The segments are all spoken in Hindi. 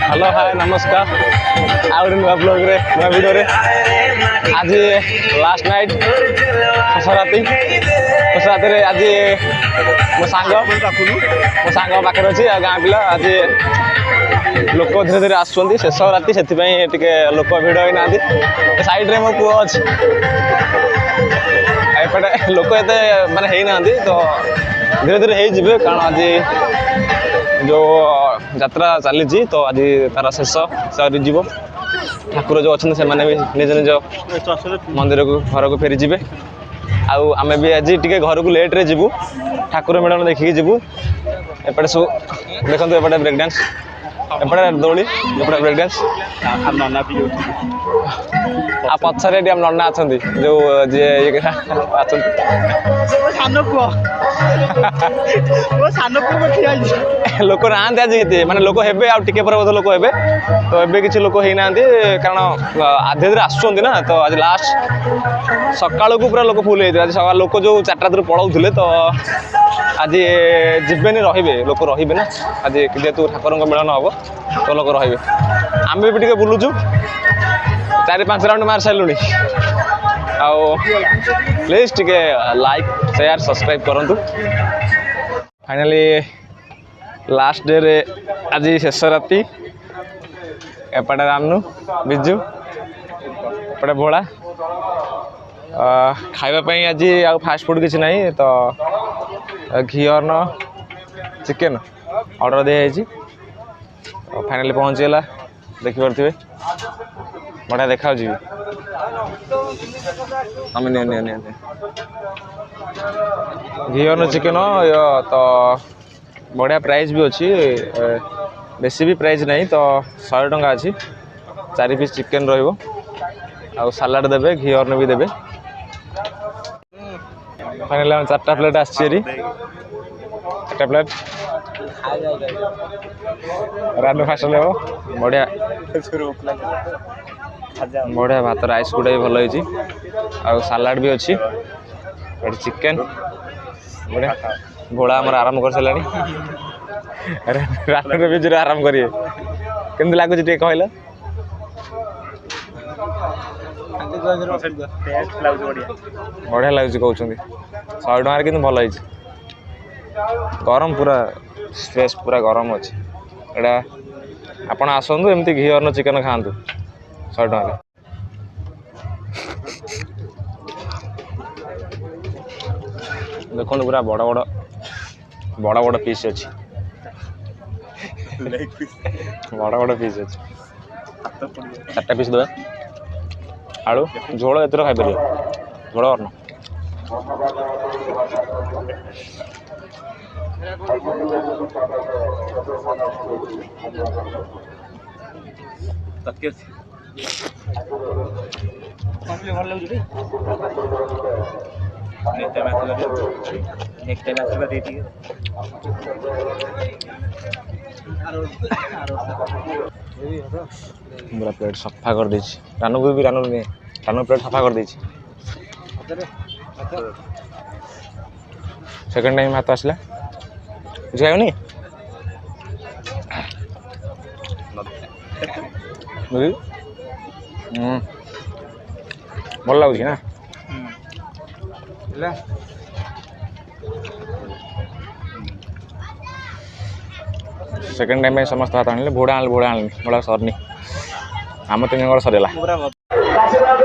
हेलो हाय नमस्कार आउ नुआ ब्लॉग रे नुआ वीडियो रे आज लास्ट नाइट शेष राति रे आज मो सांग पाखे अच्छी गाँ पिला आज लोक धीरे धीरे आसुँच शेष राति से लोक भिड़ होना साइड रे मो पुओ अच्छी एपटे लोक एत माने होना तो धीरे धीरे हो कारण आज जो यात्रा चली तो आज तार शेष सरी ठाकुर जो अच्छा से भी निज निज मंदिर को घर को फेरी जी आउ आम भी आज टे घर को लेट्रे जीवु ठाकुर मेड़न देखिकी जीवु एपटे सब देखो एपटे ब्रेक डांस एपटे दौड़ी एपटे ब्रेक डांस आ पछरे नन्ना अच्छा जो जी लोक ना आज के माने लोक हे आगे बोध लोक हे तो ए किसी लोक होना कारण आधे धीरे आसुँच ना तो आज लास्ट सका पूरा लोक फुल होते आज सका लोक जो 4टा धीरे पलाऊे तो आज जीवेनि रे लोक रे ना आज जेहेतु ठाकुर मिलन हम तो लोक रे आम भी टे बुलुचु 4-5 राउंड मार सारूँ आउ प्लीज टे लाइक शेयर सब्सक्राइब करूँ फाइनली लास्ट डे रे आज शेष राति एपटे रामनु बिजु एपटे भोला खावाई आज आउ फास्ट फूड किसी ना तो घी अन्न चिकेन ऑर्डर दिखाई फाइनली पहुँचीगला देखिपे बढ़िया देखा घी अन्न चिकेन तो बढ़िया प्राइस भी अच्छी बेसी भी प्राइस नहीं तो 100 टंका अच्छी 4 पीस चिकेन रो सालाड देवे घी अन्न भी देवे फाइनली 4टा प्लेट आसरी 4टा प्लेट रानू फास्ट ले बढ़िया बढ़िया भात राइस गुड़ा भी भल हो सालाड भी अच्छी चिकेन बढ़िया घोड़ा आमर आराम कर सारे रानू बिजु आराम करेंगे केमती लगुच कहल बढ़िया लगुच कहते 100 टकर कि भल गरम पूरा स्पेस पूरा गरम अच्छी एटा आपण आसतु एमती घी अन्न चिकेन खातु 100 टकर देखो पूरा बड़ बड़ बड़ पीस अच्छी बड़ बड़ पीस अच्छी 4टा पीस दे आलू झोल एतर खाई पार झोल अन्न पूरा प्लेट सफा कर दी रानू को भी रानू प्लेट सफा कर दी सेकेंड टाइम हाथ आसला कुछ खाओनी भल लगुच ना सेकेंड टाइम समस्त हाथ आने भोड़ा आनी भोड़ा सरनी आम 3 जन सरला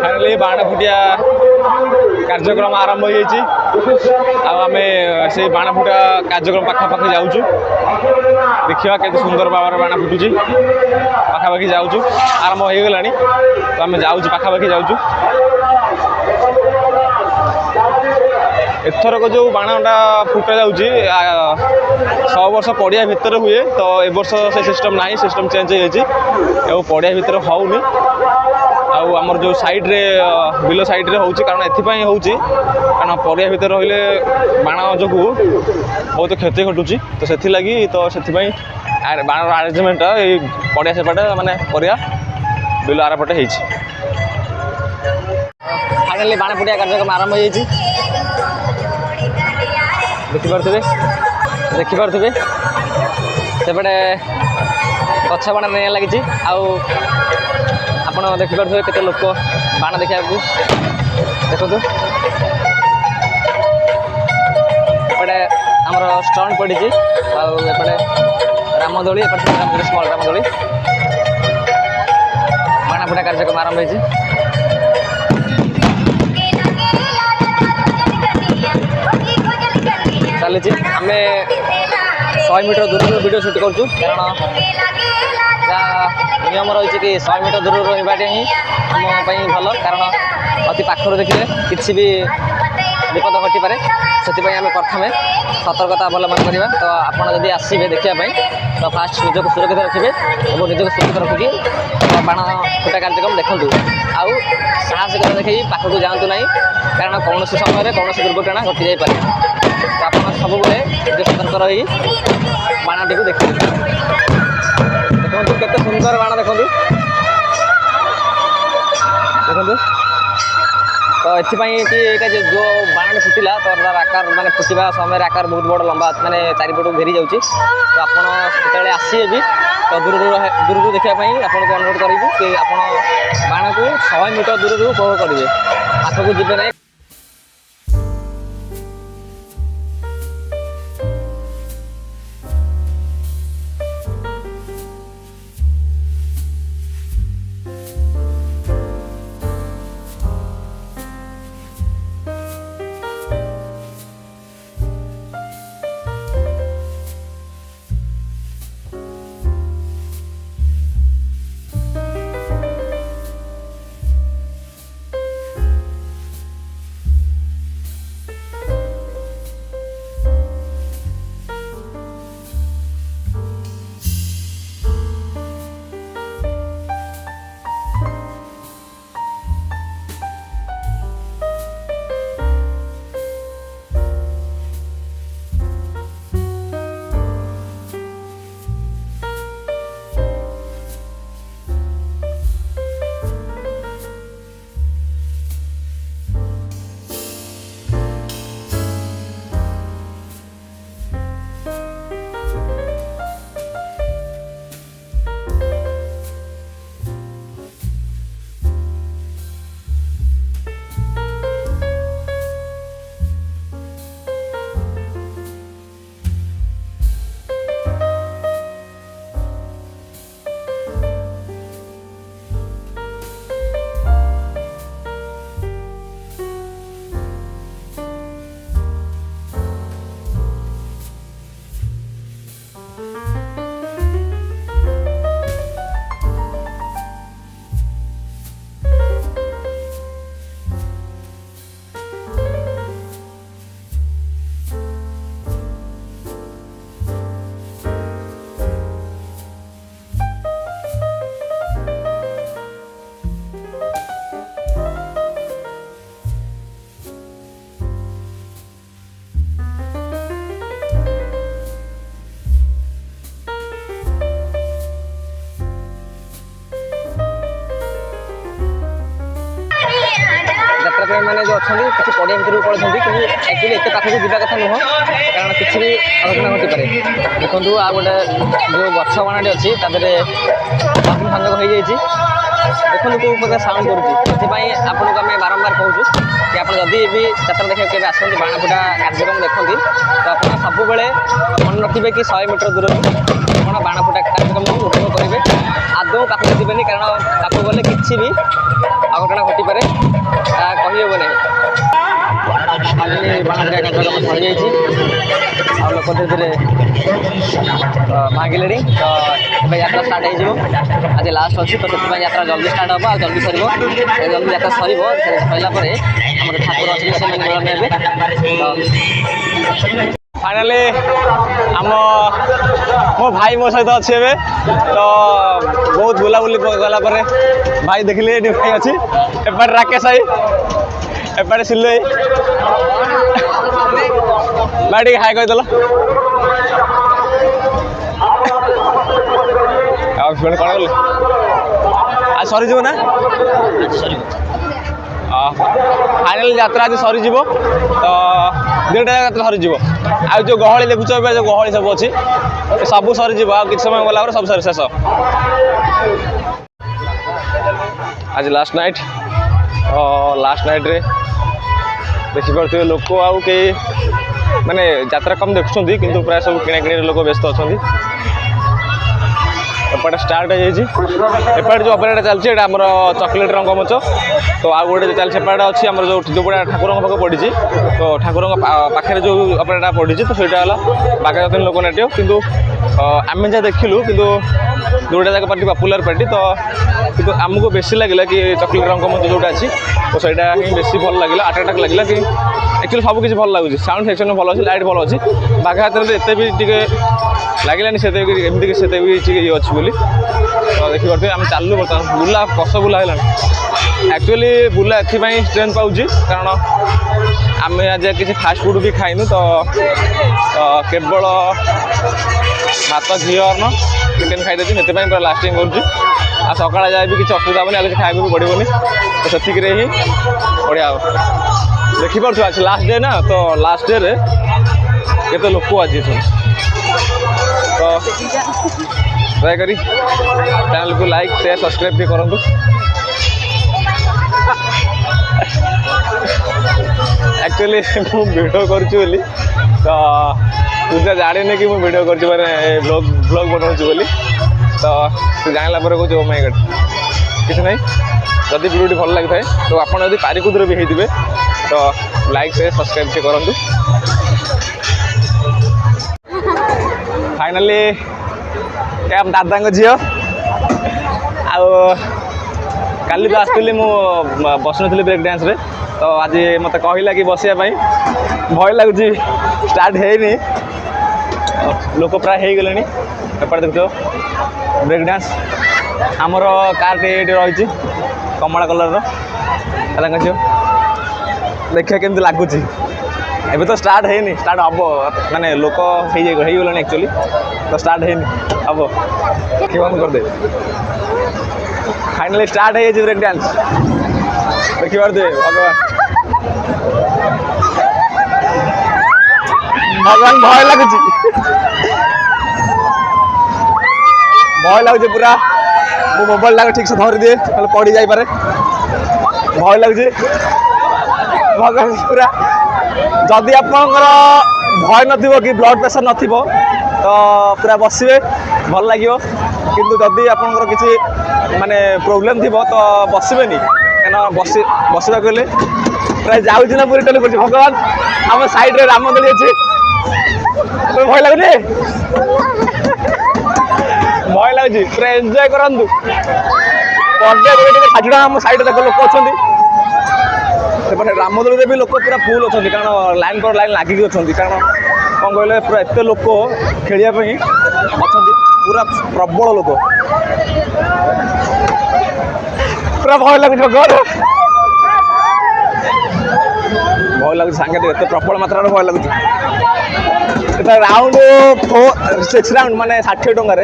फाइनली बाण फुटिया कार्यक्रम आरंभ होमें से बाण फुटा कार्यक्रम पाखापाखि जाऊँ देखा के सुंदर भाव बाण फुटुची पाखापाखि जाऊँ आरंभ हो गला तो आम जाऊँ पाखापाखि जाऊँ एथरक जो बाणटा फुटा जाऊँगी 100 वर्ष पड़िया भितर हुए तो ए वर्ष से सिस्टम ना सिस्टम चेंज हो पड़िया भितर होनी आमर जो साइड रे बिलो साइड रे होची कारण एथिपाई होची कारण पड़िया भितर रहिले बाण जो बहुत क्षति घटुची तो से लगी तो से बाण आरेंजमेंट पड़िया सेपटे माने पड़िया बिलो आरपटे होती फाइनली बाण फुटिया कार्यक्रम आरंभ हो देखिपे सेपटे ଗଛ ବାଣ ନିଆଁ ଲାଗିଛି। ଆଉ ଆପଣ ଦେଖିପାରୁଥିବେ କେତେ ଲୋକ ବାଣ ଦେଖିବାକୁ। ଦେଖନ୍ତୁ ଏପଟେ ଆମର ଷ୍ଟଣ୍ଟ ପଡ଼ିଛି, ଆଉ ଏପଟେ ରାମଦୋଳି, ଏପଟେ ସ୍ମଲ୍ ରାମଦୋଳି, ବାଣ ଫୁଟା କାର୍ଯ୍ୟକ୍ରମ ଆରମ୍ଭ ହେଇଛି। ଚାଲିଛି। ଆମେ 100 ମିଟର ଦୂରରୁ ଭିଡ଼ିଓ ସୁଟ୍ କରୁଛୁ, କାରଣ ଯାହା ନିୟମ ରହିଛି କି 100 ମିଟର ଦୂରରୁ ରହିବାଟା ହିଁ ଆମ ପାଇଁ ଭଲ, କାରଣ ଅତି ପାଖରୁ ଦେଖିଲେ କିଛି ବି ବିପଦ ଘଟିପାରେ। ସେଥିପାଇଁ ଆମେ ପ୍ରଥମେ ସତର୍କତା ଅବଲମ୍ବନ କରିବା। ତ ଆପଣ ଯଦି ଆସିବେ ଦେଖିବା ପାଇଁ ତ ଫାଷ୍ଟ ନିଜକୁ ସୁରକ୍ଷିତ ରଖିବେ ଏବଂ ନିଜକୁ ସୁରକ୍ଷିତ ରଖିକି ବାଣ ଫୁଟା କାର୍ଯ୍ୟକ୍ରମ ଦେଖନ୍ତୁ। ଆଉ ସାହସିକତା ଦେଖେଇ ପାଖକୁ ଯାଆନ୍ତୁ ନାହିଁ, କାରଣ କୌଣସି ସମୟରେ କୌଣସି ଦୁର୍ଘଟଣା ଘଟିଯାଇପାରେ। ତ ଆପଣ ସବୁବେଳେ ନିଜେ ସତର୍କ ରହି ବାଣଟିକୁ ଦେଖିବେ। ଦେଖନ୍ତୁ କେତେ ସୁନ୍ଦର ବାଣ ଦେଖନ୍ତୁ। ଦେଖନ୍ତୁ ତ ଏଥିପାଇଁ କି ଏଇଟା ଯେଉଁ ବାଣଟି ଫୁଟିଲା ତ ତାର ଆକାର ମାନେ ଫୁଟିବା ସମୟରେ ଆକାର ବହୁତ ବଡ଼ ଲମ୍ବା ମାନେ ଚାରିପଟକୁ ଘେରି ଯାଉଛି। ତ ଆପଣ ଯେତେବେଳେ ଆସିବେ ବି ତ ଦୂରରୁ ଦେଖିବା ପାଇଁ ଆପଣଙ୍କୁ ଅନୁରୋଧ କରିବୁ କି ଆପଣ ବାଣକୁ 100 ମିଟର ଦୂରରୁ ଉପଭୋଗ କରିବେ, ପାଖକୁ ଯିବେ ନାହିଁ। ମାନେ ଯେଉଁ ଅଛନ୍ତି କିଛି ପଡ଼ିଆ ଭିତରକୁ ପଳାଇଛନ୍ତି, କିନ୍ତୁ ଆକ୍ଚୁଆଲି ଏତେ ପାଖକୁ ଯିବା କଥା ନୁହଁ, କାରଣ କିଛି ବି ଅଘଟଣ ଘଟିପାରେ। ଦେଖନ୍ତୁ ଆଉ ଗୋଟେ ଯେଉଁ ଗଛ ବାଣଟି ଅଛି ତା ଦେହରେ ସଂଯୋଗ ହୋଇଯାଇଛି। ଦେଖନ୍ତୁ କେଉଁ ପ୍ରକାର ସାଉଣ୍ଡ କରୁଛି। ସେଥିପାଇଁ ଆପଣଙ୍କୁ ଆମେ ବାରମ୍ବାର କହୁଛୁ କି ଆପଣ ଯଦି ବି ଯାତ୍ରା ଦେଖିବାକୁ କେବେ ଆସନ୍ତି, ବାଣ ଫୁଟା କାର୍ଯ୍ୟକ୍ରମ ଦେଖନ୍ତି, ତ ଆପଣ ସବୁବେଳେ ମନେ ରଖିବେ କି 100 ମିଟର ଦୂରରୁ ଆପଣ ବାଣ ଫୁଟା କାର୍ଯ୍ୟକ୍ରମକୁ ଉପଭୋଗ କରିବେ। ଆଦୌ ପାଖକୁ ଯିବେନି, କାରଣ ପାଖକୁ ଗଲେ କିଛି ବି ଅଘଟଣ ଘଟିପାରେ, ତାହା କହିହେବ ନାହିଁ। ବାଣ ଫୁଟା କାର୍ଯ୍ୟକ୍ରମ ସରିଯାଇଛି, ଆଉ ଲୋକ ଧୀରେ ଧୀରେ ଭାଙ୍ଗିଲେଣି। ତ ଏବେ ଯାତ୍ରା ଷ୍ଟାର୍ଟ ହେଇଯିବ। ଆଜି ଲାଷ୍ଟ ଅଛି, ତ ସେଥିପାଇଁ ଯାତ୍ରା ଜଲ୍ଦି ଷ୍ଟାର୍ଟ ହେବ ଆଉ ଜଲ୍ଦି ସରିବ। ଜଲ୍ଦି ଯାତ୍ରା ସରିବ, ସରିଲା ପରେ ଆମର ଠାକୁର ଅଛନ୍ତି ସେମାନେ ମିଳନ ହେବେ। ଫାଇନାଲି ମୋ ଭାଇ ମୋ ସହିତ ଅଛି ଏବେ। ତ ବହୁତ ବୁଲାବୁଲି ଗଲା ପରେ ଭାଇ ଦେଖିଲେ ଏଠି ଭାଇ ଅଛି, ଏପଟେ ରାକେଶ ଭାଇ, ଏପଟେ ସିଲୁ ଭାଇ। ଭାଇ ଟିକେ ହାଇ କହିଦେଲ। ଆଉ କ'ଣ କଲେ ଆଉ ସରିଯିବ ନା? ଫାଇନାଲ ଯାତ୍ରା ଆଜି ସରିଯିବ। ତ 2ଟା ଯାତ୍ରା ସରିଯିବ। ଆଉ ଯେଉଁ ଗହଳି ଦେଖୁଛ ଏବେ, ଯେଉଁ ଗହଳି ସବୁ ଅଛି, सब सरीज कि समय गला सब सर शेष आज लास्ट नाइट लास्ट नाइट रे देखिपे लोक आउ कई माने यात्रा कम देखुं किंतु प्राय सब किणाकिणी लोक व्यस्त अच्छा एपटे स्टार्ट होपटे जो ऑपरेट चलती है आम चॉकलेट रंगमंच तो आउ गोटे चलती सेपटे अच्छी आम जो ठाकुर पाखे पड़ी तो ठाकुर पाखे जो ऑपरेटा पड़ी तो सहीटा बागायतन लोकनाट्य किंतु आम जहाँ देखिलु किंतु जोटा जाक पार्टी पपुलर पार्टी तो किंतु आमको बेसी लगे कि चॉकलेट रंगमंच जोटा अच्छी तो सहीटा ही बेसी भल लगे अट्राक्ट लगे कि एक्चुअली सब किसी भल लगुच साउंड सेक्शन भल अच्छी लाइट भल अच्छी बागायतन एत भी टे लगे से एमती से ये अच्छी बोली तो देखिए आम चलू बर्तमान बुला कस बुला है एक्चुअली बुला एपाई स्ट्रेंथ पाँच कारण आम आज किसी फास्ट फुड भी खाइनु तो केवल भात घी अन्न चिकेन खाई देती से पूरा लास्टिंग कर सका जाए भी किसी असुविधा हेनी किसी खाया भी पड़ोनी तो से ही बढ़िया देखिपे आज लास्ट डे ना तो लास्ट डे रे केते लोक आज तो दयाकोरी चैनल को लाइक शेयर सब्सक्राइब भी करूँ एक्चुअली मु वीडियो करुँची तो तुझे जाने कि मुझे वीडियो कर ब्लॉग बनाऊँ बोली तो तू जानला कौच ओ माय गॉड किसी ना जदि वीडियो भल लगी था तो आपड़ जब पारिकुदर भी होते तो लाइक शेयर सब्सक्राइब भी करूँ फाइनाली क्या दादा झी काली तो आसती मु बसुनी ब्रेक डांस रे तो आज मत कहला कि बसिया भय लगुच स्टार्ट है लोक प्राय हो गले एपटे देख ब्रेक डांस आमर कार ये रही कमला कलर झील देखिए केमती लगुच एबे तो स्टार्ट है स्टार्ट हम माने लोक हो गले एक्चुअली तो स्टार्ट है हम कि बंद कर दे फाइनली स्टार्ट है ब्रेक डांस देखिए भगवान भगवान भय लगुच पूरा मो मोबाइल टाक ठीक से धरी दिए पड़ी जापे भय लगुच भगवान पूरा जदि आपंकर भय न कि ब्लड प्रेशर न तो पूरा बसवे भल लगे किंतु जदि आपंकर किसी माने प्रोब्लेम थी तो बसबे क्या बसवा गले प्राय जाऊँ ना पूरी टोली कर भगवान आम साइड रे रामदोली अच्छे भय लगुनि भय लगुच पूरा एंजॉय करूँ पर आम साइड देख लोक अच्छा सेपटे रामदोली भी लोक पूरा फुल अच्छा कारण लाइन पर लाइन लगिक अच्छा कारण कौन कहले पूरा एत लोक खेलियापी अच्छा पूरा प्रबल लोक पूरा भय लगुच घर भय लगुच सांगे एत प्रबल मात्रा भय लगुच राउंड 6 राउंड माने 60 टंकार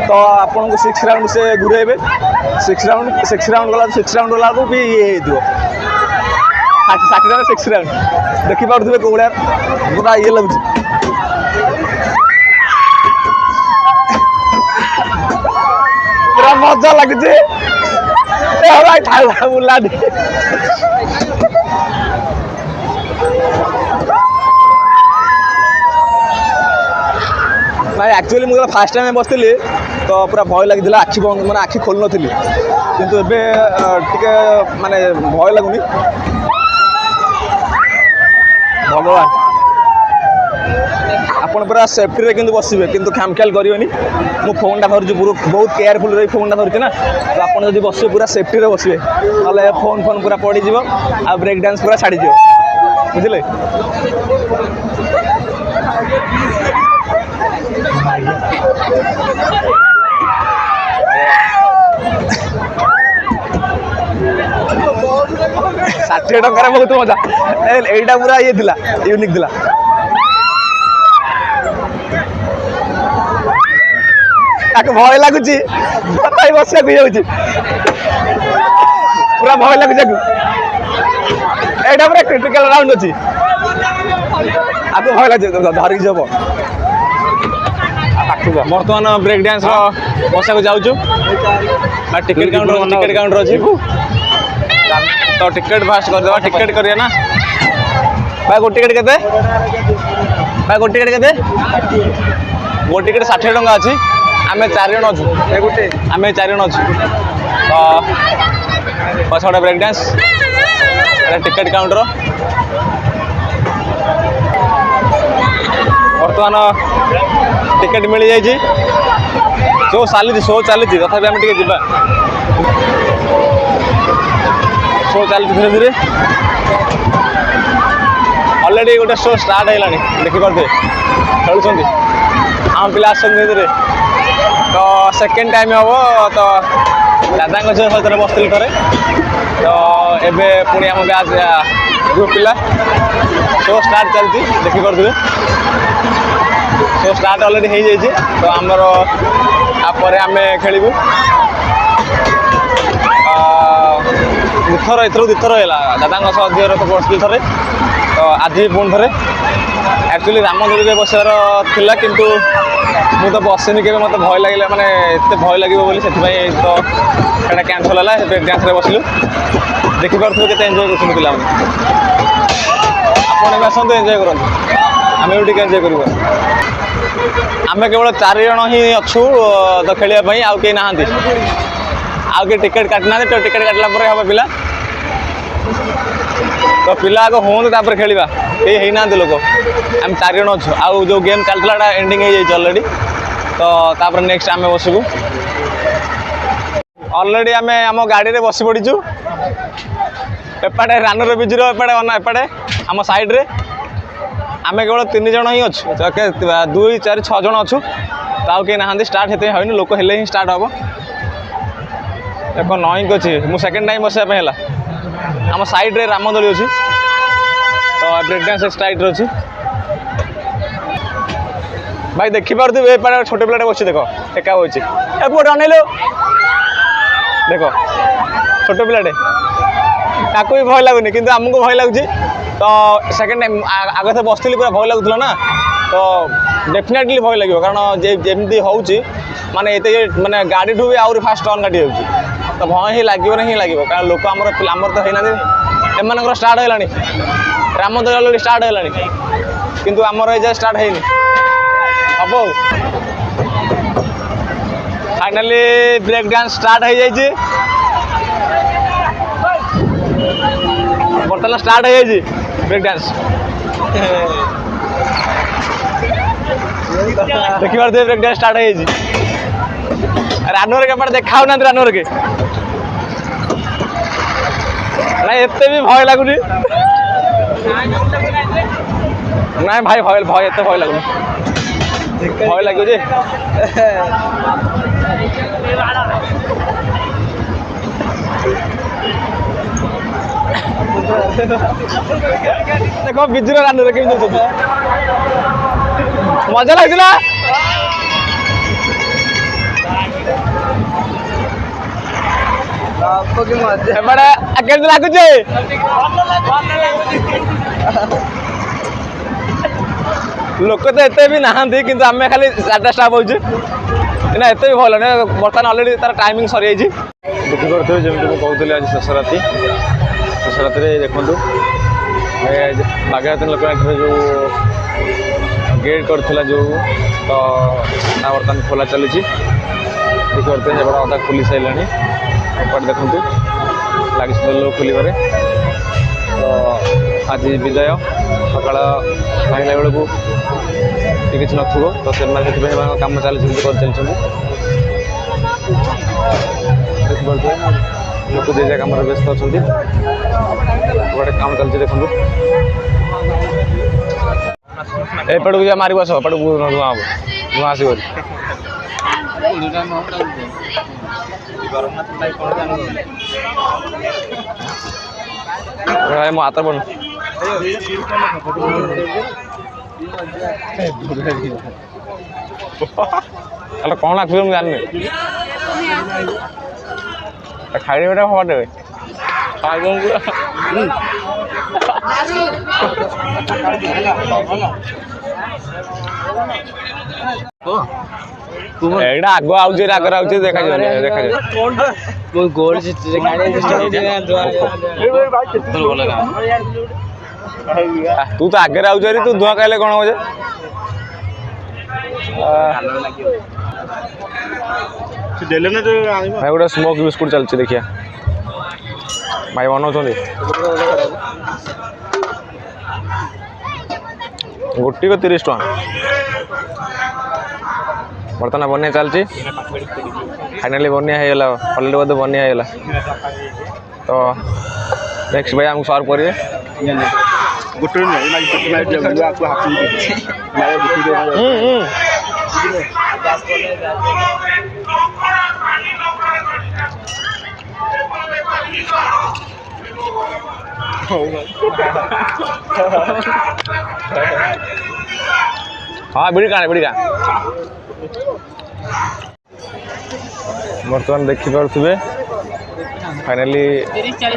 तो आपन को 6 राउंड से घुरेबे 6 राउंड गला 6 राउंड गला को भी ये हेतु 60 6 राउंड देखि पाउथबे कोळा पूरा ये लगुच पूरा मजा लगुच ए भाई थाला बुला दे भाई एक्चुअली मुझे फास्ट टाइम बसती तो पूरा भय लगी आखि बंद मैंने आखि खोल नी किंतु एबे टिके माने भय लगुनि भगवान आपन पूरा सेफ्टी रे किंतु बसबे किंतु खामख्याल करियोनी मु फोन टा धरछु बहुत केयरफुल रे फोन टा धरछु ना तो आपन जदी बसबे पूरा सेफ्टी रे बसबे नले फोन पूरा पड़ी जीवो आ ब्रेक डांस पूरा छाड़ी जीवो बुझले षाठी टकर बहुत मजा एटा पूरा ये थिला यूनिक थिला भय लगुच बसा पूरा भय लगुच एटा पूरा क्रिटिकल राउंड अच्छी आपको भय लगे धरिक जब बर्तमान ब्रेक डांस बसा को जाऊँ टिकेट काउंटर अच्छी तो टिकेट फास्ट करदे टिकेट करिए ना भाई गोटे टिकेट केते भाई गोटे टिकेट केते गोटे टिकेट 60 टंका अच्छी आम 4 जन अच्छु आम 4 जन अच्छु तो पछाड़ा ब्रेक डांस टिकेट काउंटर बर्तमान टिकेट मिल जाइए शो चली तथा आम टे जा शो चली धीरे धीरे ऑलरेडी गोटे शो स्टार्ट है देखिपे खेलुं आम पिला धीरे धीरे तो सेकेंड टाइम हम तो दादा सहित बसती थे तो एबे पुणी आम बैच ग्रुप पिला शो स्टार्ट चलती देखिपे शो स्टार्ट ऑलरेडी हो जाइए तो आमर तापर आम खेलू दुथर दुथर है दादा अधिक तो बसती थे तो आज पुणी थे एक्चुअली रामदोली बसार थिला किंतु मु तो बसनी के मत भय लगे माने एत भय लगे से तो कैंसल है ब्रेक डांस बसलु देखिपे के एंजय कर पिला आप आसतु एंजय करूँ आम भी एंजय कर आम केवल 4 जन ही अच्छू तो खेलने आउ कहीं नहांती आउ के टिकेट काटना तो टिकेट काटला हम पिला तो पिला आगे हूँ खेलवा कहीं ना लोक आम 4 जन अच्छु आउ जो गेम चलता एंडिंग हो जाए ऑलरेडी तो तापर नेक्स्ट आम बसबू ऑलरेडी आम आम गाड़ी में बसी पड़ीचु एपटे रानर बिजुर एपटे आम साइड्रे आम केवल 3 जन ही अच्छु 2 4 6 जन अच्छु तो आउ कहीं नहांती स्टार्ट हेते होनी लोक हेले ही स्टार्ट हम एक 9 अच्छी मुझे सेकेंड टाइम बसापे है आम साइड्रे रामदोली अच्छी तो ब्रेक डांस स्टाइल अच्छी भाई देखिपे छोटे पिलाटे बस देख एका बच्ची पुटे अनेलो देख छोटे पिलाटे ताको भी भय लगुनि किंतु आमको भय लगुच तो सेकेंड टाइम आगे थे बसती पूरा भय लगुला ना तो डेफिनेटली भय लगे कारण जमी हो माने माने गाड़ी ठू भी आउरी फास्ट टर्न काटी हो तो भय ही लगे ना ही लगे कारण लोक आमर तो है एम स्टार्ट है रामदोली ऑलरेडी स्टार्ट है किंतु आमर ये स्टार्ट है हम फाइनली ब्रेक डांस स्टार्ट हो जाइए बर्तमान स्टार्ट हो जाइए ब्रेक डांस देखिए ब्रेक डांस स्टार्ट हो जाइए रानर के देखा ना रानर के ना एत भी भय लगुनि ना भाई भय भय एत भय लगुनि भय लगे देख बिजुर रानर के मजा लगला लगुचे लोक तो एत भी नहांती किंतु आम खाली 4टा स्टाफ हो ना एत भी भल ना बर्तमान ऑलरेडी तार टाइमिंग सरी जाइए देखिपे जमी मुझे कहूली आज शेष राति देखूँ बागेरहाट लोक जो गेट कर जो तो बर्तमान खोला चली देखिए अधा खोली सारे एपटे देखूँ लगे लोक खोल तो आज विदाय सकाल भाईला बेलू किसी नथो तो से कम चली देखिए लोक जे कम व्यस्त अच्छा गोटे कम चलती देखो एपटू जा मार बस एपटू धुआं हम धुआं आस भाई मो हाथ बन कौन आखिर मुझे जानी खाई बेटा हटे खाई ଏଇଟା ଆଗ ଆଉଛି ଆଗରେ ଆଉଛି ଦେଖାଯିବନି ଦେଖାଯିବ ତୁ ତ ଆଗରେ ଆଉଛୁ ତୁ ଧୂଆଁ ଖାଇଲେ କ'ଣ ହବ ଯେ ଭାଇ ଗୋଟେ ସ୍ମୋକ୍ ବିସ୍କୁଟ୍ ଚାଲିଛି ଦେଖିଆ ଭାଇ ବନଉଛନ୍ତି ଗୋଟିକ 30 ଟଙ୍କା ବର୍ତ୍ତମାନ ବନିଆ ଚାଲିଛି ଫାଇନାଲି ବନିଆ ହେଇଗଲା ଅଲରେଡ଼ି ବୋଧେ ବନିଆ ହେଇଗଲା ତ ନେକ୍ସଟ ଭାଇ ଆମକୁ ସର୍ଭ କରିବେ हाँ बिड़ी का बर्तमान देखिपे फाइनाली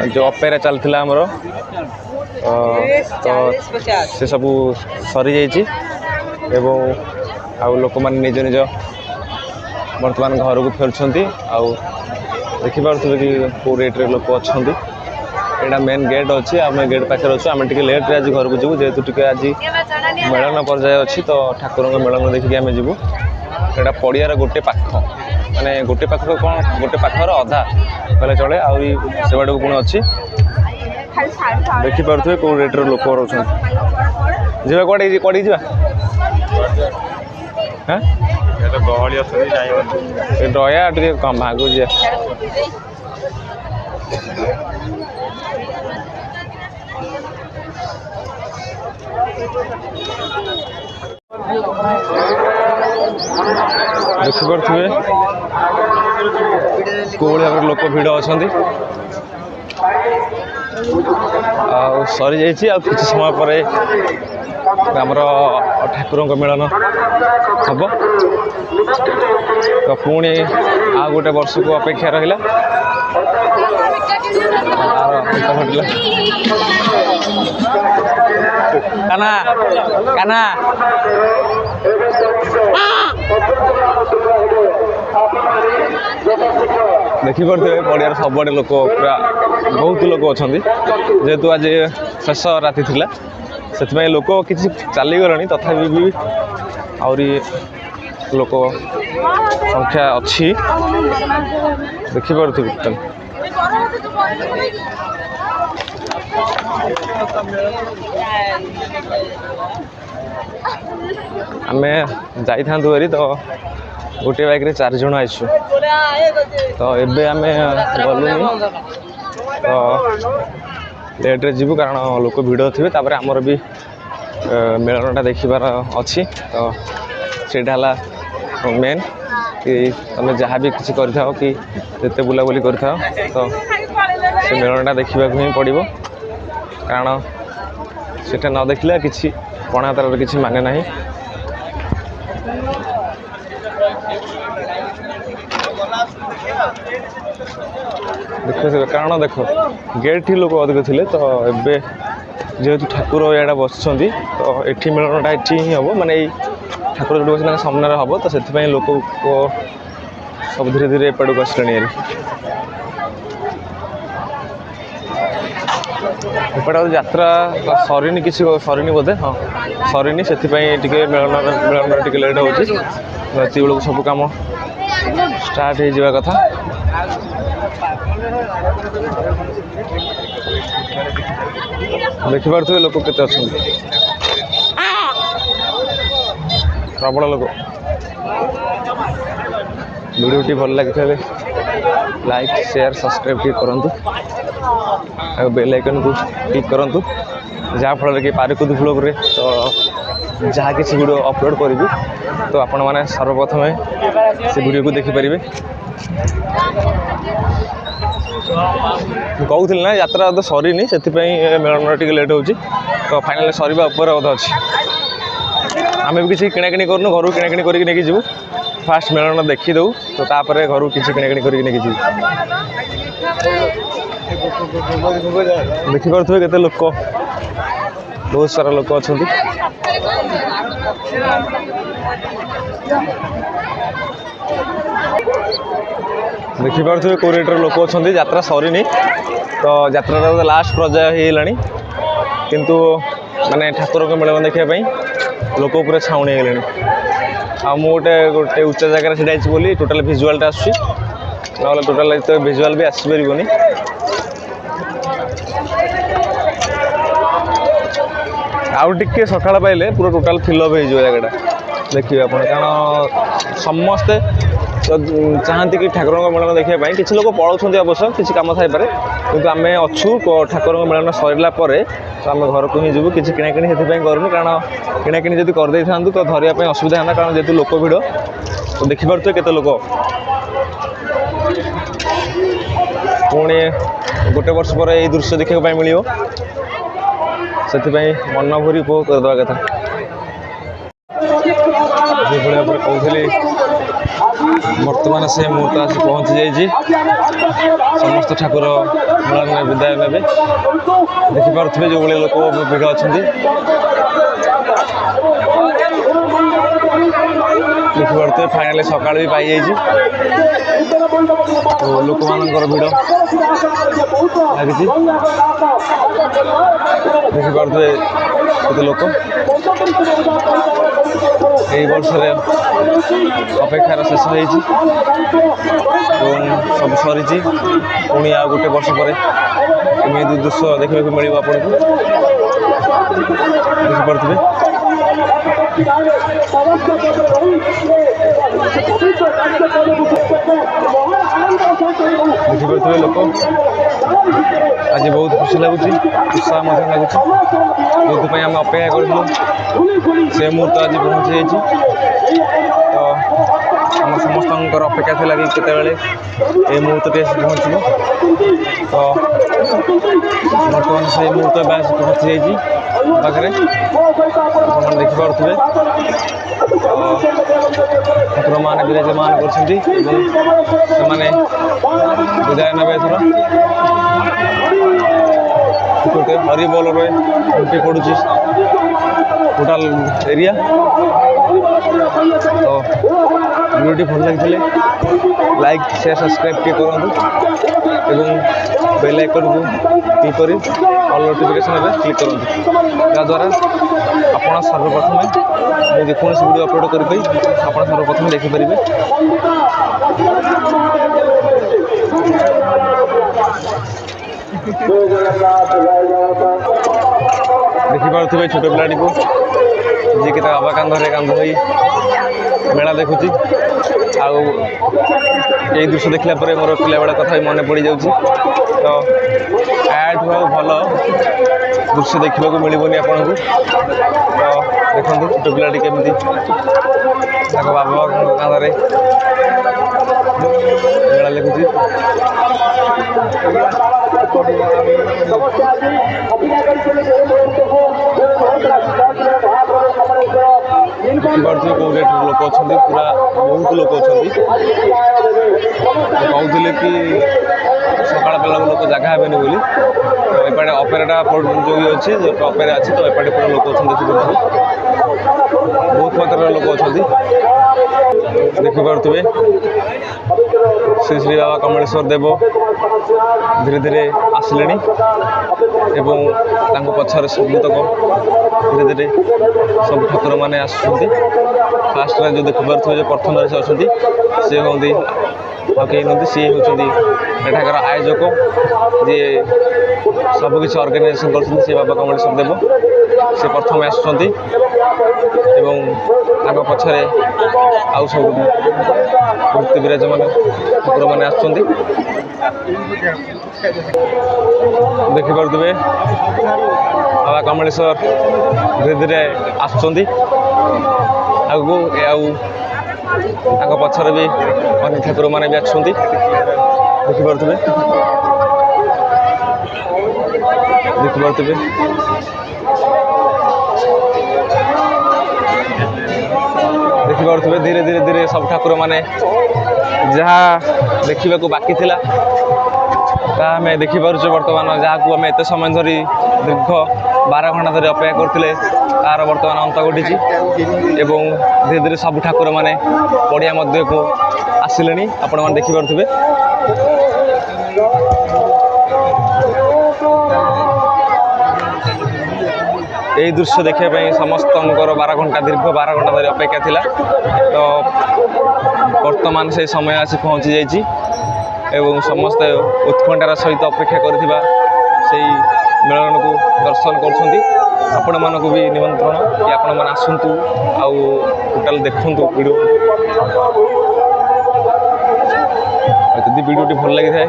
जो अपेरा चलता आमर तो से सब सरी जाइए लोक मैंने निज निज बर्तमान घर को फेरुंट आउ देखिपे कि कौ रेट्रे लोक अच्छा यहाँ मेन गेट अच्छी आम गेट पाखे अच्छे आम टे लेट्रे आज घर को जीव जेहेतु टे आज मेलन पर्याय अच्छी तो ठाकुर मेलन देखिए आम जीवु यहाँ पड़ियार गोटे पाख माने गोटे पाख कौन गोटे पाखर अधा कहले चले आहरी से बाड़ को पुणी अच्छी देखिपे कौ रेट्रे लोक रोच जा कड़े कड़े जा दया टे कम भागु जा देखिपे कौ भाव लोक भिड़ अच्छा सरी जा किसी समय पर आमर ठाकुर मिलन हम तो पुणी आ गोटे वर्ष को अपेक्षा रहा काना काना देखिपे पड़ियार सबुआड़े लोक पूरा बहुत लोक अच्छा जेहेतु आज शेष राति थिला से लोक किसी चलीगले तथापि भी आहरी लोक संख्या अच्छी देखिपे आम जाई तो गोटे बाइक रे 4 जन आसु तो एबे आम गलुनी तो लेट्रे जीवु कारण लोक भिड़ थे आमर भी मेलनटा देखिबार अच्छी तो सेटा मेन कि तुम जहाँ भी किसी कर कि जिते बुलाबुली कर तो से मेलनटा देखा ही पड़ो कारण सेटा न देखले किसी पणा तार किसी माने ना देख कारण देख गेट ही लोक अधिक थे तो एबे जेहेतु ठाकुर यहाँ बस तो ये मिलनटा ये ही हम माने ठाकुर जो बस सामने हम तो से लोक सब धीरे धीरे एपड़ को आसले एपटे यात्रा सरीनी किसी सरीनी बोधे हाँ सरीनी से मिलन टे लेट हो बेलू सब कम स्टार्ट हो कथा देखिपे लोक केते अच्छा प्रबल लोक वीडियो भल लगी लाइक शेयर सब्सक्राइब करूँ बेल आइकन को क्लिक करूँ जहाँ फल कि पारिकुद ब्लॉग रे तो जहाँ किसी वीडियो अपलोड करी तो आपण मैंने सर्वप्रथम से वीडियो को देखिपारे कहूँ ना यात्रा तो सरीनी से मिलन टे लेट हो तो फाइनाल सरीबा उपर अच्छी आम भी किसी किणाकिणी करूँ घर किणाकिणी करके नहीं जीवु फास्ट मेलन देखीदे तो तापर घर किसी किणाकिणी करके नहीं जीवु देखिपे केते लोक बहुत सारा लोक अच्छा देखिपे कौ रेट लोक अच्छा यात्रा सरीनी तो यात्रा लास्ट पर्याय होगलानी किंतु माने ठाकुर को मेलन देखापी लोक पूरा छाउणी गले आ गोटे गोटे उच्च जगह छिड़ा टोटाल भिजुआलटा आसूँ ना टोटाल तो भिजुआल भी आसपारे आउ टिके सकाळ पाइले पूरा टोटाल फिलअप हो जगटा देखिए आप कारण समस्ते तो चाहती कि ठाकुर मेलन देखापी किसी लोक पलाउं अवश्य किसी कम थाईपे किंतु आम अच्छू ठाकुर मेलन सरला तो आम घर को ही जीवु किसी किणाकिणी से करूँ कारण किणाकिणी जब करदे था तो धरवाई असुविधा था कारण जेहतु लोक भिड़ तो देखिपे केते लोक पुणी गोटे वर्ष पर यही दृश्य देखा मिल से मन भरी उपभोग करदे कथा जो भाई भाव कहली बर्तमान से मुहूर्त आसी पहुँची जाइए समस्त ठाकुर मेलन विदाय ने देखिपे जो भाई लोक भिड़ अच्छा देखिपे फाइनाली सकाल भी पाई तो लोक मान भिड़ लगी देखिपे केते लोक यही वर्ष अपेक्षार शेष सब सरी पुणी आ गोटे वर्ष पर एमती दृश्य देखा मिल आपको देखिपे देखिपे लोक आज बहुत खुशी लगुच उत्साह लगुच जो आम अपेक्षा करूँ से मुहूर्त आज पहुँची तो आम समस्त अपेक्षा थी कि केतबे मुहूर्त पहुँचल तो बर्तमान से मुहूर्त पहुँची पाखे आप देखिपे ठाकुर मान विराजमान कर विदाय ने गोटे हरी बोल एंट्री पड़ू टोटाल एरिया तो वीडियो भल लगी लाइक शेयर सब्सक्राइब किए करूँ बेल आइकन को क्लिक कर ऑल नोटिफिकेशन क्लिक करूँ जहाँद्वारा आप सर्वप्रथम मुझे कौन वीडियो अपलोड करी आप सर्वप्रथम देखिपारे देखिपे छोट पिलाटी को जी के बाबा कांधे कांध हो मेला देखुची आई दृश्य देखला मोर पिला बेला कथा भी मन पड़ जाऊँ तो आठू भल दृश्य देखा मिलनी आपन को तो देखो छोट पिलाटी केमी बाबा कांधे मेला देखुची कौ रेट लोक अच्छा पूरा बहुत लोक अच्छा कहते कि सकाल बेला लोक जगह हेबे बोली तो एपटे अपेराटा जो अच्छी अपेरा अच्छी तो एपटे पूरा लोक अच्छा बहुत मात्रा लोक अच्छा देखिपे श्री श्री बाबा कमलेश्वर देव धीरे धीरे आसिले पछार सबुतक धीरे धीरे सब ठाकुर मैंने आसुँच फास्ट जो देखिपे जो प्रथम से अच्छा सी हमें कहीं नुहति सी होती एठाकर आयोजक जी सबकि ऑर्गेनाइजेशन कर बाबा कमलेश्वर देव से प्रथम आसुँच पछरे आउ सब मूर्ति विराजमान ठाकुर मैंने आसुँच देखिपे बाबा कमलेश्वर धीरे धीरे आसुँच आगू पछरे भी अन्य ठाकुर मैंने भी आसुँच देखिपे देखिपे धीरे धीरे धीरे सब ठाकुर मैंने जहाँ देखा बाकी थिला आम देखिपुर बर्तमान जहाँ को आम एत समय धरी दीर्घ 12 घंटा धरी अपेक्षा करते तार बर्तमान अंत घटी एवं धीरे धीरे सब ठाकुर मैंने पड़िया मध्य को आसिले आपण मैंने देखिपे यही दृश्य देखापी समस्त 12 घंटा दीर्घ 12 घंटा धरी अपेक्षा थिला तो वर्तमान से समय आसी पहुँची जाइए एवं समस्त उत्कंठार सहित अपेक्षा करथिबा सेही मेलन को दर्शन कर आपण मानक भी निमंत्रण कि आपण मन आसंतु आउ टोटल देखंतु वीडियो यदि वीडियोटी भल लगी थाए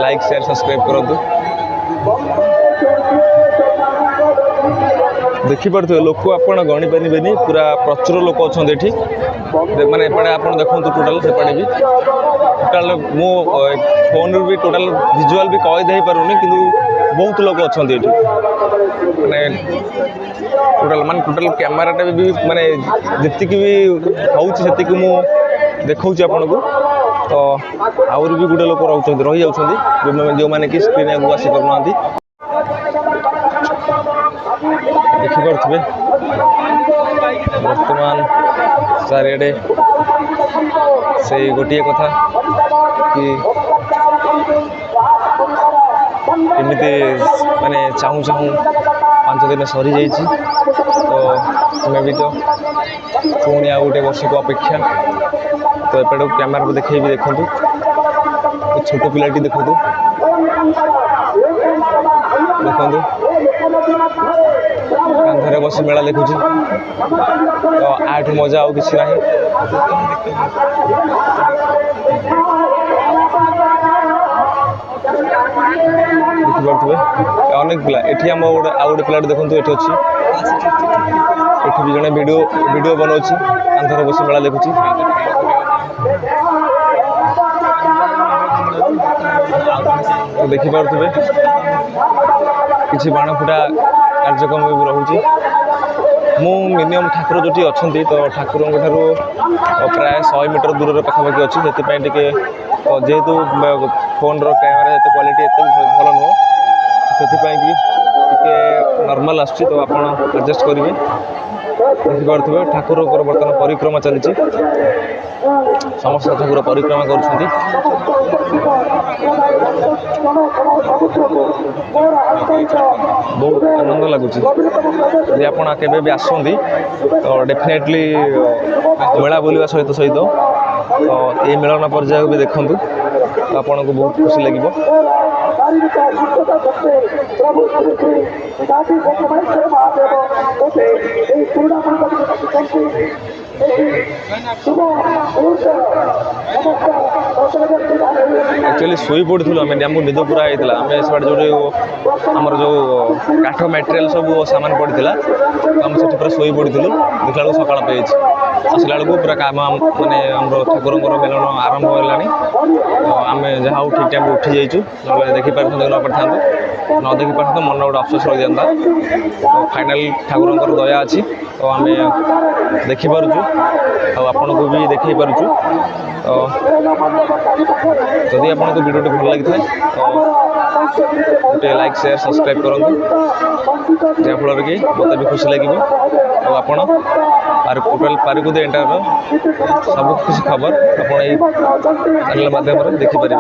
लाइक शेयर सब्सक्राइब करंतु देखिपे लोक आप गणी पारे पूरा प्रचुर लोक अच्छा माने एपटे आप देखो टोटाल सेपटे भी टोटाल मो फोन भी टोटाल विजुआल भी कहीदे पारूनी कि बहुत लोक अच्छा माने टोटाल कैमेराटा भी माने जी भी होती मु देखा आपन को तो आउर भी गुड़े लोक रही जाऊँ जो मैंने कि स्क्रीन को आसी पारना देखिपे वर्तमान चारिड़े से गोटे कथा कि एमती माने चाहूँ चाहूँ 5 दिन सरी जाइए तो तुम्हें भी तो पुणी आ गोटे वर्ष को अपेक्षा तो एपटे कैमेरा को देखे भी देखूँ छोट पिलाटी देखूँ देखूँ कांधरे बस मेला देखुची तो आठ मजा आउ किसी नहीं देखिपे अनेक पिला एठी आम गोटे पिला देखो ये अच्छी एठी भी जड़े वीडियो बनाऊँ कांधरे बस मेला देखुची तो देखिपे किसी बाण फुटा कार्यक्रम भी रोचे मु मिनिमम ठाकुर जो अच्छा तो ठाकुर प्राय 100 मीटर दूर पाखापाखि अच्छी से जेहेतु फोन कैमेरा एत क्वालिटी एत भल नुह से नॉर्मल आसुची तो आप एडजस्ट करेंगे देखिपे ठाकुर बर्तमान परिक्रमा चली समस्त ठाकुर परिक्रमा कर बहुत आनंद लगुच यदि आप केवे भी आसती तो डेफिनेटली मेला बुलवा सहित सहित तो ये मिलन पर्याय भी देखूँ तो आपन को बहुत खुशी लगे एक्चुअली शोई पड़ू आम आमको निद पूरा होता आम जो आमर जो काठ मटेरियल सब सामान पड़ा तो आम से पूरा शोई पड़ू देखा सका पे आसला बेलू पूरा काम मानने ठाकुर मेलन आरंभ है आम जहाँ ठीक टाइम उठी जाइए ना देखिपार न पार न देखी पार मन गोटे अफसोस रही जाता तो फाइनाल ठाकुर दया अच्छी तो आम देखिपुँ आपण को भी देखे पार्छु तो जदि आपको वीडियो भल लगी था तो गोटे लाइक शेयर सब्सक्राइब करूँ जहाँफल कि मत भी खुशी लगे और आपण टोटाल पारिकुद एंटायर सब किसी खबर आप चैनल माध्यम देखिपारे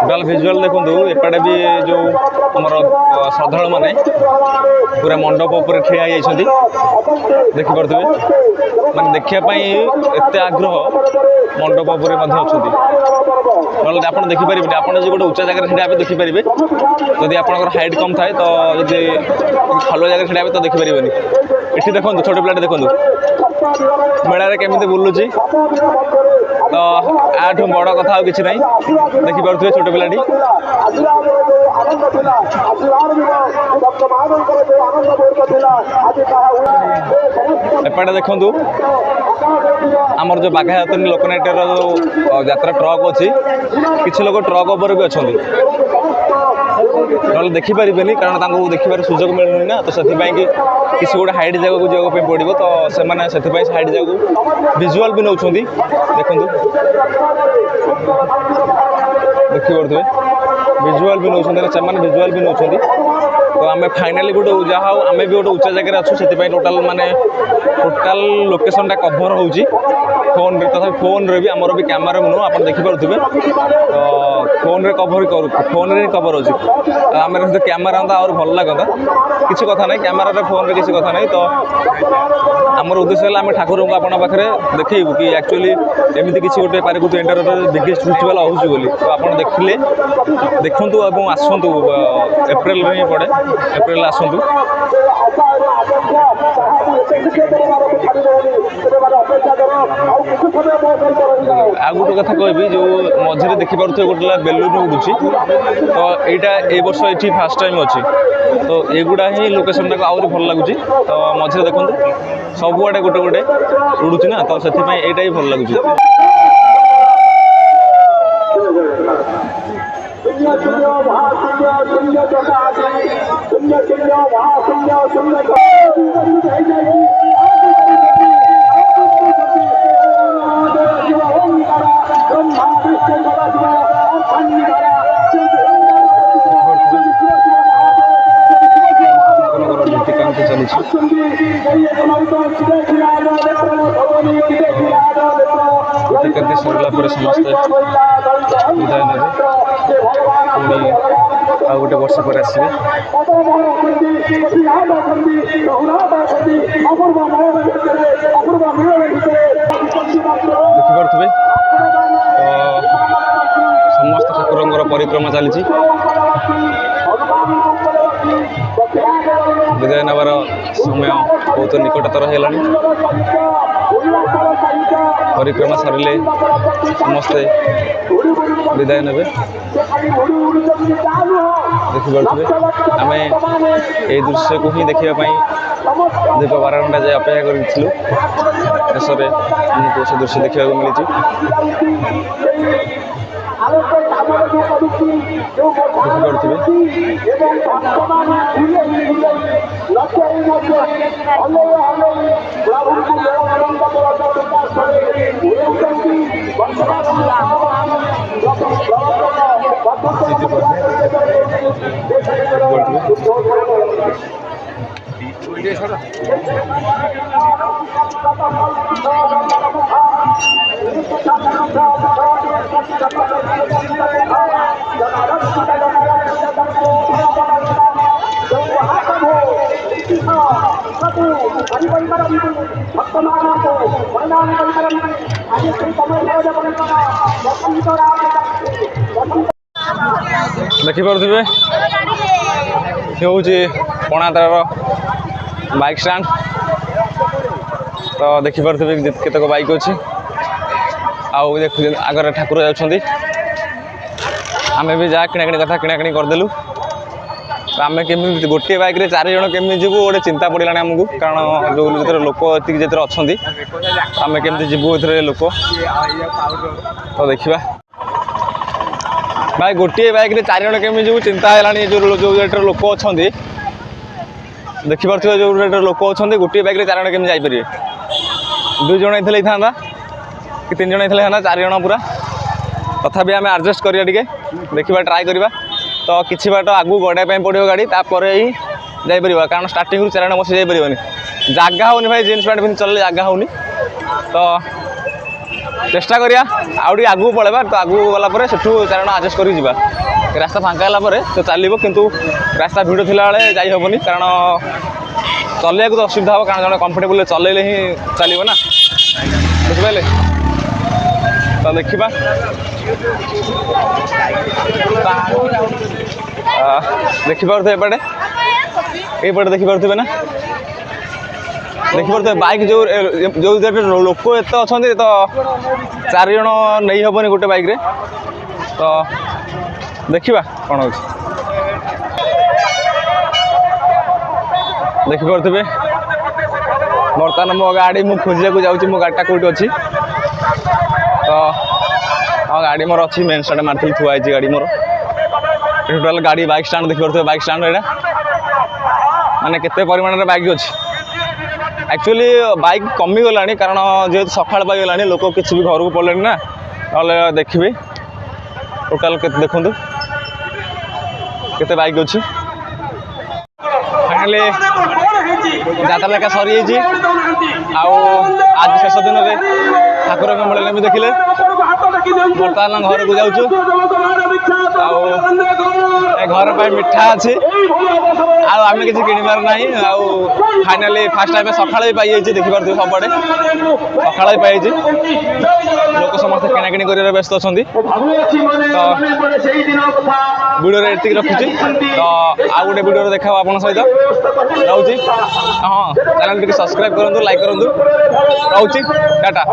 टोटाल भिजुआल देखूँ एपटे भी जो आम श्रद्धालु मैंने पूरा मंडप उपर ठिया देखिपे माने देखापी एत आग्रह मंडप उपर अच्छा आप देखिपारे आप गोटे उच्चा जगह छड़ा देखिपारे जदि आप हाइट कम थाए तो जब भल जगह छड़ा तो देखिपारे ये देखो छोटे पिलाटे देखो मेलार केमी बुलूची तो आठ बड़ कथा कि ना देखिपे छोटे पिलाटी एपटे देखु आमर जो बाघायतनी लोकनाट्यर जो यात्रा ट्रक अच्छी किसी लोग ट्रक उपर भी अच्छा ना देखिपारे कारण देखिबार सुजोग मिलूनी ना तो से किसी गोटे हाइट जगह को जावाई पड़ो तो से हाइट जगह विजुआल भी नौ देखु देखिपे विजुआल भी नौकरी विजुआल भी नौकरी तो आम फाइनाली गोटे जहाँ आम भी गोटे उच्चा जगह अच्छु से टोटाल माने टोटाल लोकेशनटा कभर होची फोन रे तथा फोन रे भी आमर भी कैमरा नुह आप देखिपे तो फोन रे कभर कर फोन रे कभर होची आम कैमरा होता और भल लगता किसी कथा ना कैमरा फोन रे किसी कथा नहीं तो आमर उद्देश्य है आम ठाकुर को आपन पाखे देखू कि एक्चुअली एमती किसी गोटे पारिकुद इंटर बिगेस्ट फेस्टिवल होची बोली तो आप देखिले देखु और आसतु एप्रिल में ही पड़े एप्रिल आसतु आ गोटे कथा कहबी जो मझे देखिपे गोटे बेलून उड़ुची तो यहाँ ए वर्ष ये फास्ट टाइम अच्छी तो युवा ही लोकेशन टाक आहरी भल लगुच तो मझे देखो सबुआड़े गोटे गोटे उड़ुची ना तो से यहाँ ही भल लगुच सरला समस्ते विदाय ने आ गोटे वर्ष पर आसवे देखिपे समस्त ठाकुर परिक्रमा चली विदाय नवार समय बहुत निकटतर है परिक्रमा सरिले समस्ते विदाय ने देखिपे आम ये दृश्य को ही देखापी दीर्घ 12 घंटा जाए अपेक्षा करूँ शेष में आमको से दृश्य देखा मिली देखिपे हूँ पणातार बाइक स्टैंड तो देखिपे केतक बाइक अच्छी आउ देख आगे ठाकुर जाऊँच आम भी जहाँ किणाकिणी कथा किणाकिणी करदेलु तो आम केमी गोटे बाइक रे 4 जन केमी जीवु गोटे चिंता पड़ा आमको कारण जो लोक ये अच्छा आम केमी जीवु ए लोक तो देखा भाई गोटे बाइक रे 4 जन केमी जीवु चिंता है जो लोक अच्छा देखिपे जो लोक अच्छा गोटे बाइक रे 4 जन केमी जापर 2 जन था कि 3 जन था 4 जन पूरा तथापि आम एडजस्ट करिया टिके देखा ट्राए करवा तो किसी बाट आगू गड़ाई पड़ो गाड़ी तापर ही जापर कारण स्टार्टिंग 4 जन बसी जापर जगह होनी भाई जीन्स पैंट पिंधि चलने जगह होनी तो चेष्टा करिया आउटी आगू पलैबा तो आगू गलापर से 4 जन आडजस्ट कर रास्ता फांका है तो चलो किंतु रास्ता भिड़ थिला बेले जाई हेनी कारण चलने को तो असुविधा हो कारण जन कंफर्टेबल चलैले ही चलो ना बुझे तो देखा देखिपे एपटे ये देखिपे ना देखिपे बाइक जो लोक एत अच्छा तो 4 जन नहीं हेनी गोटे बाइक रे तो देखा कौन हो देखिपे बर्तमान मो गाड़ी मुझे खोजा जाऊँगी मो गाड़ीटा कौटी अच्छी तो हाँ गाड़ी मोर अच्छी मेन स्टार्ट मार्ती थुआई गाड़ी मोर टोटाल गाड़ी बाइक स्टैंड देखिए बाइक स्टैंड यहाँ माने केते परिमाण में बाइक अच्छी एक्चुअली बाइक कमिगला कारण जेहेतु सकाल पाइगला लोक किसी भी घर को पड़े ना ना देखिए टोटाल के देखु କେତେ ବାଇକ୍ ଅଛି। ଫାଇନାଲି ଯାତ୍ରା ଲେଖା ସରିଯାଇଛି ଆଉ ଆଜି ଶେଷ ଦିନରେ ଠାକୁରଙ୍କ ମେଳନ ବି ଦେଖିଲେ। ବର୍ତ୍ତମାନ ଘରକୁ ଯାଉଛୁ ଆଉ ଏ ଘର ପାଇଁ ମିଠା ଅଛି ଆଉ ଆମେ କିଛି କିଣିବାର ନାହିଁ। ଆଉ ଫାଇନାଲି ଫାର୍ଷ୍ଟ ଟାଇମ୍ ସକାଳ ବି ପାଇଯାଇଛି, ଦେଖିପାରୁଥିବେ ସବୁଆଡ଼େ ସକାଳ ବି ପାଇଯାଇଛି। ଲୋକ ସମସ୍ତେ କିଣାକିଣି କରିବାରେ ବ୍ୟସ୍ତ ଅଛନ୍ତି। ତ ଭିଡ଼ିଓରେ ଏତିକି ରଖୁଛି, ତ ଆଉ ଗୋଟେ ଭିଡ଼ିଓରେ ଦେଖା ହବ ଆପଣଙ୍କ ସହିତ। ରହୁଛି। ହଁ, ଚ୍ୟାନେଲ୍ ଟିକେ ସବସ୍କ୍ରାଇବ୍ କରନ୍ତୁ, ଲାଇକ୍ କରନ୍ତୁ। ରହୁଛି, ଟାଟା।